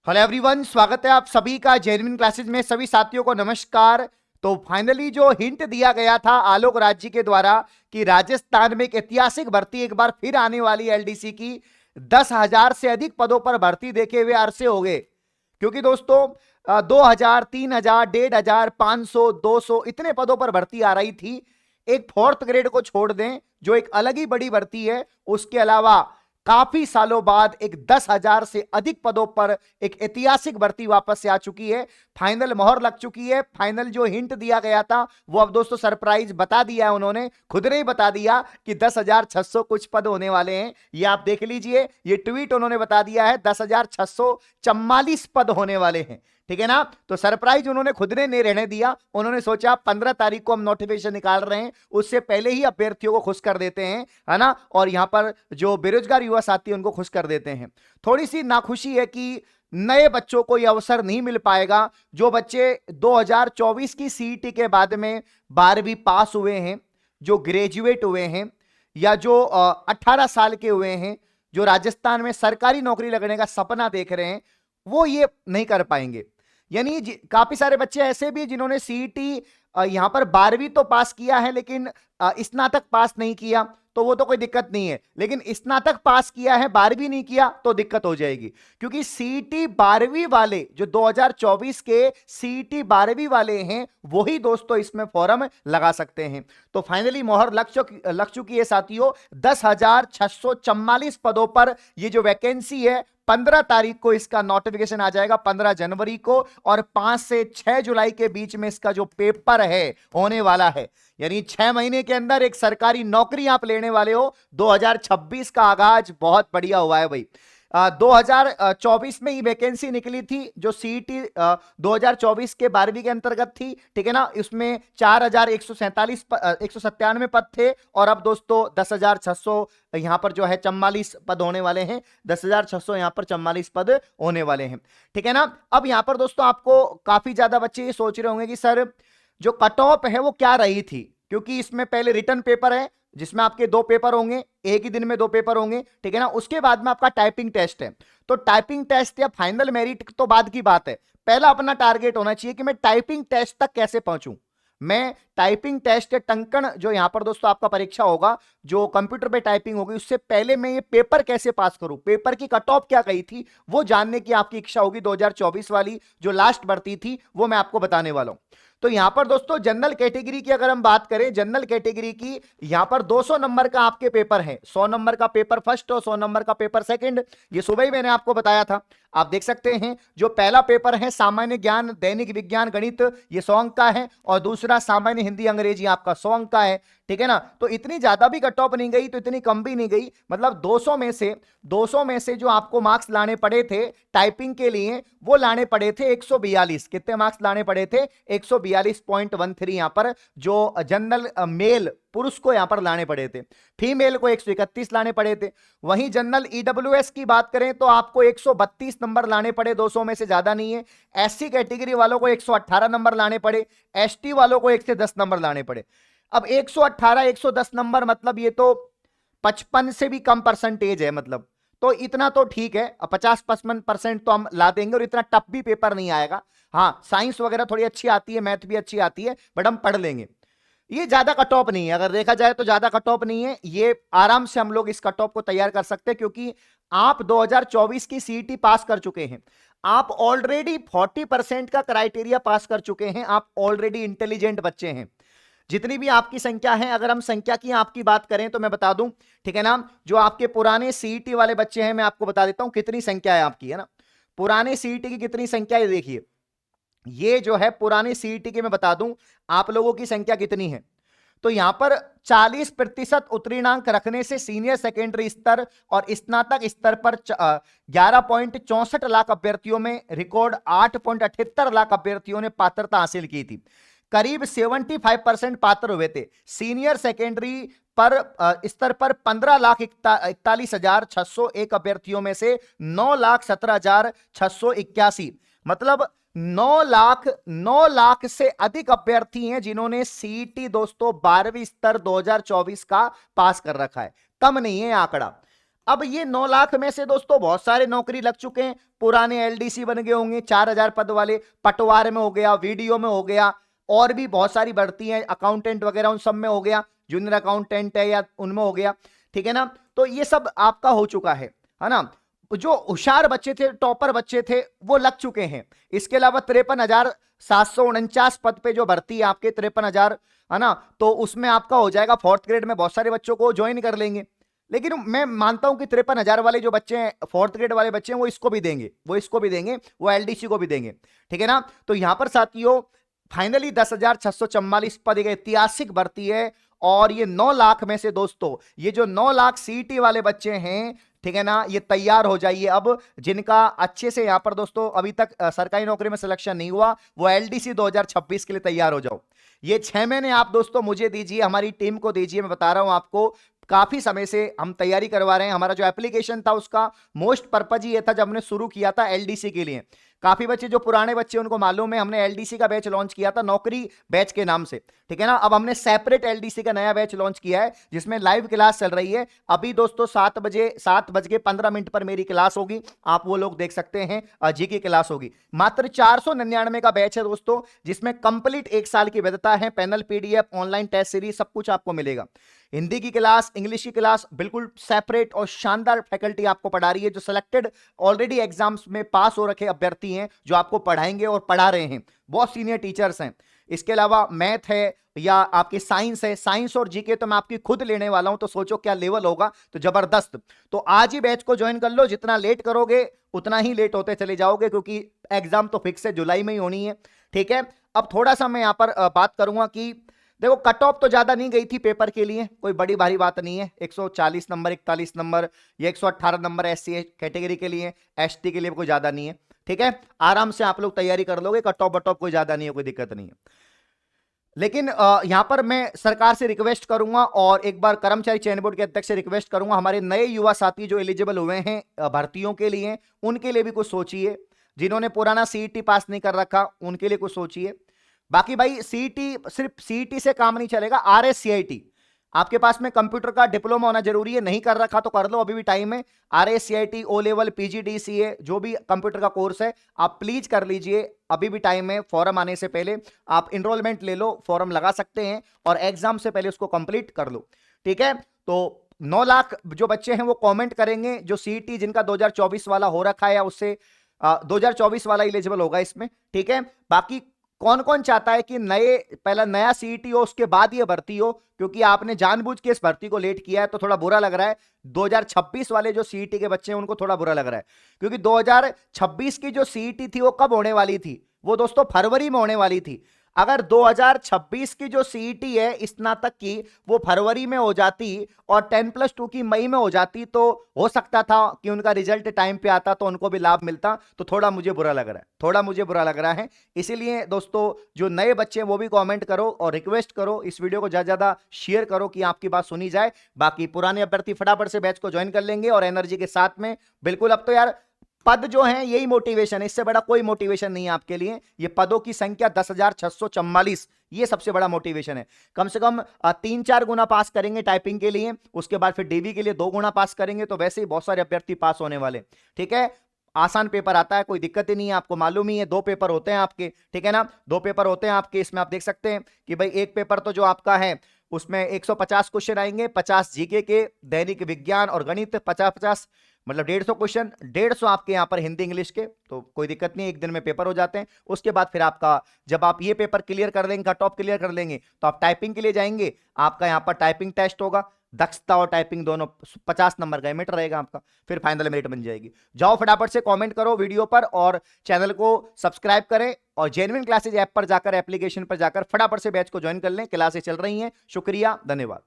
Hello everyone, स्वागत है आप सभी का जेन्युइन क्लासेस में। सभी साथियों को नमस्कार। तो फाइनली जो हिंट दिया गया था आलोक राज जी के द्वारा कि राजस्थान में एक ऐतिहासिक भर्ती एक बार फिर आने वाली एलडीसी की, 10,000 से अधिक पदों पर भर्ती देखे हुए अरसे हो गए। क्योंकि दोस्तों 2,000, 3,000, 1,500, 500, 200 इतने पदों पर भर्ती आ रही थी। एक फोर्थ ग्रेड को छोड़ दें जो एक अलग ही बड़ी भर्ती है, उसके अलावा काफी सालों बाद एक 10,000 से अधिक पदों पर एक ऐतिहासिक भर्ती वापस से आ चुकी है। फाइनल मोहर लग चुकी है। फाइनल जो हिंट दिया गया था वो अब दोस्तों सरप्राइज बता दिया है, उन्होंने खुद ने ही बता दिया कि 10,600 कुछ पद होने वाले हैं। ये आप देख लीजिए, ये ट्वीट उन्होंने बता दिया है, 10,644 पद होने वाले हैं। ठीक है ना। तो सरप्राइज उन्होंने खुद ने नहीं रहने दिया। उन्होंने सोचा 15 तारीख को हम नोटिफिकेशन निकाल रहे हैं, उससे पहले ही अभ्यर्थियों को खुश कर देते हैं, है ना। और यहां पर जो बेरोजगार युवा साथी हैं उनको खुश कर देते हैं। थोड़ी सी नाखुशी है कि नए बच्चों को यह अवसर नहीं मिल पाएगा। जो बच्चे 2024 की सीईटी के बाद में 12वीं पास हुए हैं, जो ग्रेजुएट हुए हैं, या जो 18 साल के हुए हैं, जो राजस्थान में सरकारी नौकरी लगने का सपना देख रहे हैं, वो ये नहीं कर पाएंगे। यानी काफी सारे बच्चे ऐसे भी जिन्होंने सीईटी यहां पर 12वीं तो पास किया है लेकिन स्नातक पास नहीं किया, तो वो तो कोई दिक्कत नहीं है। लेकिन स्नातक पास किया है, 12वीं नहीं किया, तो दिक्कत हो जाएगी। क्योंकि सीईटी 12वीं वाले जो 2024 के सीईटी 12वीं वाले हैं, वही दोस्तों इसमें फॉर्म लगा सकते हैं। तो फाइनली मोहर लग चुकी है साथियों। 10,644 पदों पर ये जो वैकेंसी है, 15 तारीख को इसका नोटिफिकेशन आ जाएगा, 15 जनवरी को। और 5 से 6 जुलाई के बीच में इसका जो पेपर है होने वाला है। यानी 6 महीने के अंदर एक सरकारी नौकरी आप लेने वाले हो। 2026 का आगाज बहुत बढ़िया हुआ है भाई। 2024 में ही वैकेंसी निकली थी जो सीईटी 2024 के 12वीं के अंतर्गत थी। ठीक है ना। इसमें 4,197 पद थे, और अब दोस्तों 10,600 यहां पर जो है 44 पद होने वाले हैं। 10,600 यहां पर 44 पद होने वाले हैं। ठीक है ना। अब यहां पर दोस्तों आपको काफी ज्यादा बच्चे ये सोच रहे होंगे कि सर जो कट ऑफ है वो क्या रही थी, क्योंकि इसमें पहले रिटन पेपर है जिसमें आपके 2 पेपर होंगे, एक ही दिन में 2 पेपर होंगे। ठीक है ना। उसके बाद में आपका टाइपिंग टेस्ट है। तो टाइपिंग टेस्ट या फाइनल मेरिट तो बाद की बात है। पहला अपना टारगेट होना चाहिए कि मैं टाइपिंग टेस्ट तक कैसे पहुंचूं। मैं टाइपिंग टेस्ट या टंकण जो यहां पर दोस्तों आपका परीक्षा होगा, जो कंप्यूटर पे टाइपिंग होगी, उससे पहले मैं ये पेपर कैसे पास करूं, पेपर की कट ऑफ क्या गई थी, वो जानने की आपकी इच्छा होगी। 2024 वाली जो लास्ट भर्ती थी वो मैं आपको बताने वाला हूं। तो यहां पर दोस्तों जनरल कैटेगरी की अगर हम बात करें, जनरल कैटेगरी की यहां पर 200 नंबर का आपके पेपर है। 100 नंबर का पेपर फर्स्ट और 100 नंबर का पेपर सेकंड। ये सुबह ही मैंने आपको बताया था, आप देख सकते हैं। जो पहला पेपर है सामान्य ज्ञान, दैनिक विज्ञान, गणित, ये 100 अंक का है, और दूसरा सामान्य हिंदी अंग्रेजी आपका 100 अंक का है। ठीक है ना। तो इतनी ज्यादा भी कट ऑफ नहीं गई, तो इतनी कम भी नहीं गई। मतलब 200 में से जो आपको मार्क्स लाने पड़े थे टाइपिंग के लिए, वो लाने पड़े थे 142। कितने मार्क्स लाने पड़े थे? 142.13 यहां पर जो जनरल मेल पुरुष को यहां पर लाने पड़े थे। फीमेल को 131 लाने पड़े थे। वहीं जनरल ईडब्ल्यूएस की बात करें तो आपको 132 नंबर लाने पड़े, 200 में से ज्यादा नहीं है। एससी कैटेगरी वालों को 118 नंबर लाने पड़े, एसटी वालों को 110 नंबर लाने पड़े। अब 118 110 नंबर मतलब ये तो 55 से भी कम परसेंटेज है। मतलब तो इतना तो ठीक है, 50-55% तो हम ला देंगे, और इतना टफ भी पेपर नहीं आएगा। हाँ, साइंस वगैरह थोड़ी अच्छी आती है, मैथ भी अच्छी आती है, बट हम पढ़ लेंगे। ये ज्यादा कट ऑफ नहीं है, अगर देखा जाए तो ज्यादा कट ऑफ नहीं है। ये आराम से हम लोग इस कट ऑफ को तैयार कर सकते हैं, क्योंकि आप 2024 की सीईटी पास कर चुके हैं। आप ऑलरेडी 40% का क्राइटेरिया पास कर चुके हैं। आप ऑलरेडी इंटेलिजेंट बच्चे हैं। जितनी भी आपकी संख्या है, अगर हम संख्या की आपकी बात करें तो मैं बता दूं, ठीक है ना। जो आपके पुराने सीईटी वाले बच्चे हैं, मैं आपको बता देता हूं कितनी संख्या है आपकी, है ना। पुराने सीईटी की कितनी संख्या है देखिए। ये जो है पुराने सीईटी के मैं बता दूं आप लोगों की संख्या कितनी है। तो यहां पर 40% उत्तीर्णांक रखने से सीनियर सेकेंडरी स्तर और स्नातक स्तर पर 11.64 लाख अभ्यर्थियों में रिकॉर्ड 8.78 लाख अभ्यर्थियों ने पात्रता हासिल की थी। करीब 75% पात्र हुए थे। सीनियर सेकेंडरी पर स्तर पर 15,41,601 अभ्यर्थियों में से 9,17,681, मतलब 9 लाख से अधिक अभ्यर्थी हैं जिन्होंने सीईटी दोस्तों 12वीं स्तर 2024 का पास कर रखा है। कम नहीं है आंकड़ा। अब ये 9 लाख में से दोस्तों बहुत सारे नौकरी लग चुके हैं, पुराने एलडीसी बन गए होंगे 4000 पद वाले, पटवार में हो गया, वीडियो में हो गया, और भी बहुत सारी भर्ती हैं, अकाउंटेंट वगैरह उन सब में हो गया, जूनियर अकाउंटेंट है या उनमें हो गया, ठीक है ना। तो ये सब आपका हो चुका है ना। जो होशियार बच्चे थे, टॉपर बच्चे थे, वो लग चुके हैं। इसके अलावा 53,749 पद पे जो भर्ती है आपके 53,000, है ना, तो उसमें आपका हो जाएगा, फोर्थ ग्रेड में बहुत सारे बच्चों को ज्वाइन कर लेंगे। लेकिन मैं मानता हूं कि 53,000 वाले जो बच्चे हैं, फोर्थ ग्रेड वाले बच्चे हैं, वो इसको भी देंगे, वो एलडीसी को भी देंगे, ठीक है ना। तो यहां पर साथियों फाइनली 10,644 पद, एक ऐतिहासिक भर्ती है। और ये 9 लाख में से दोस्तों, ये जो 9 लाख सीईटी वाले बच्चे हैं, ठीक है ना, ये तैयार हो जाइए अब। जिनका अच्छे से यहां पर दोस्तों अभी तक सरकारी नौकरी में सिलेक्शन नहीं हुआ, वो एलडीसी 2026 के लिए तैयार हो जाओ। ये 6 महीने आप दोस्तों मुझे दीजिए, हमारी टीम को दीजिए। मैं बता रहा हूं आपको, काफी समय से हम तैयारी करवा रहे हैं। हमारा जो एप्लीकेशन था उसका मोस्ट पर्पज ये था, जब हमने शुरू किया था एलडीसी के लिए, काफी बच्चे जो पुराने बच्चे उनको मालूम है, हमने एलडीसी का बैच लॉन्च किया था नौकरी बैच के नाम से, ठीक है ना। अब हमने सेपरेट एलडीसी का नया बैच लॉन्च किया है, जिसमें लाइव क्लास चल रही है अभी दोस्तों। 7 बज के 15 मिनट पर मेरी क्लास होगी, आप वो लोग देख सकते हैं। जी की क्लास होगी। मात्र 499 का बैच है दोस्तों, जिसमें कंप्लीट 1 साल की वैधता है। Panel, PDF, online test series, सब कुछ आपको मिलेगा। हिंदी की क्लास, इंग्लिश की क्लास बिल्कुल सेपरेट और शानदार फैकल्टी आपको पढ़ा रही है, जो सिलेक्टेड ऑलरेडी एग्जाम्स में पास हो रखे अभ्यर्थी हैं, जो आपको पढ़ाएंगे और पढ़ा रहे हैं। बहुत सीनियर टीचर्स हैं। इसके अलावा मैथ है या आपकी साइंस है, साइंस और जीके तो मैं आपकी खुद लेने वाला हूं, तो सोचो क्या लेवल होगा, तो जबरदस्त। तो आज ही बैच को ज्वाइन कर लो। जितना लेट करोगे उतना ही लेट होते चले जाओगे, क्योंकि एग्जाम तो फिक्स है, जुलाई में ही होनी है, ठीक है। अब थोड़ा सा मैं यहां पर बात करूंगा कि देखो, कट ऑफ तो ज्यादा नहीं गई थी पेपर के लिए, कोई बड़ी भारी बात नहीं है। 140 नंबर, 41 नंबर या 118 नंबर एससी कैटेगरी के लिए, एसटी के लिए कोई ज्यादा नहीं है, ठीक है। आराम से आप लोग तैयारी कर लोगे, कट ऑफ बट ऑफ कोई ज्यादा नहीं है, कोई दिक्कत नहीं है। लेकिन यहां पर मैं सरकार से रिक्वेस्ट करूंगा, और एक बार कर्मचारी चयन बोर्ड के अध्यक्ष से रिक्वेस्ट करूंगा, हमारे नए युवा साथी जो एलिजिबल हुए हैं भर्तियों के लिए, उनके लिए भी कुछ सोचिए। जिन्होंने पुराना सीईटी पास नहीं कर रखा, उनके लिए कुछ सोचिए। बाकी भाई सीईटी, सिर्फ सीईटी से काम नहीं चलेगा, आरएससीआईटी, आपके पास में कंप्यूटर का डिप्लोमा होना जरूरी है। नहीं कर रखा तो कर लो, अभी भी टाइम है। आरएससीआईटी, ओ लेवल, पीजीडीसीए, जो भी कंप्यूटर का कोर्स है आप प्लीज कर लीजिए, अभी भी टाइम है। फॉर्म आने से पहले आप इनरोलमेंट ले लो, फॉर्म लगा सकते हैं, और एग्जाम से पहले उसको कंप्लीट कर लो, ठीक है। तो 9 लाख जो बच्चे हैं वो कमेंट करेंगे, जो सीईटी जिनका 2024 वाला हो रखा है, या उससे 2024 वाला एलिजिबल होगा इसमें, ठीक है। बाकी कौन कौन चाहता है कि पहला नया सीईटी हो, उसके बाद ये भर्ती हो, क्योंकि आपने जानबूझ के इस भर्ती को लेट किया है, तो थोड़ा बुरा लग रहा है। 2026 वाले जो सीईटी के बच्चे हैं उनको थोड़ा बुरा लग रहा है, क्योंकि 2026 की जो सीईटी थी वो कब होने वाली थी, वो दोस्तों फरवरी में होने वाली थी। अगर 2026 की जो सीईटी है स्नातक की, वो फरवरी में हो जाती और 10+2 की मई में हो जाती, तो हो सकता था कि उनका रिजल्ट टाइम पे आता, तो उनको भी लाभ मिलता। तो थोड़ा मुझे बुरा लग रहा है, इसीलिए दोस्तों जो नए बच्चे हैं वो भी कमेंट करो और रिक्वेस्ट करो, इस वीडियो को ज्यादा ज्यादा शेयर करो कि आपकी बात सुनी जाए। बाकी पुराने अभ्यर्थी फटाफट से बैच को ज्वाइन कर लेंगे, और एनर्जी के साथ में बिल्कुल। अब तो यार पद जो है यही मोटिवेशन है, इससे बड़ा कोई मोटिवेशन नहीं है आपके लिए। ये पदों की संख्या 10,644, ये सबसे बड़ा मोटिवेशन है। कम से कम 3-4 गुना पास करेंगे टाइपिंग के लिए, उसके बाद फिर डीवी के लिए 2 गुना पास करेंगे, तो वैसे ही बहुत सारे अभ्यर्थी पास होने वाले, ठीक है। आसान पेपर आता है, कोई दिक्कत ही नहीं है, आपको मालूम ही है। 2 पेपर होते हैं आपके, ठीक है ना, 2 पेपर होते हैं आपके। इसमें आप देख सकते हैं कि भाई एक पेपर तो जो आपका है उसमें 150 क्वेश्चन आएंगे, 50 जीके के, दैनिक विज्ञान और गणित 50-50, मतलब 150 क्वेश्चन, 150 आपके यहाँ पर हिंदी इंग्लिश के, तो कोई दिक्कत नहीं, एक दिन में पेपर हो जाते हैं। उसके बाद फिर आपका, जब आप ये पेपर क्लियर कर लेंगे, कट ऑफ क्लियर कर लेंगे, तो आप टाइपिंग के लिए जाएंगे। आपका यहाँ पर टाइपिंग टेस्ट होगा, दक्षता और टाइपिंग दोनों 50 नंबर का मेरिट रहेगा आपका, फिर फाइनल मेरिट बन जाएगी। जाओ फटाफट से कमेंट करो वीडियो पर, और चैनल को सब्सक्राइब करें, और जेन्युइन क्लासेज ऐप पर जाकर, एप्लीकेशन पर जाकर फटाफट से बैच को ज्वाइन कर लें। क्लासेस चल रही हैं। शुक्रिया, धन्यवाद।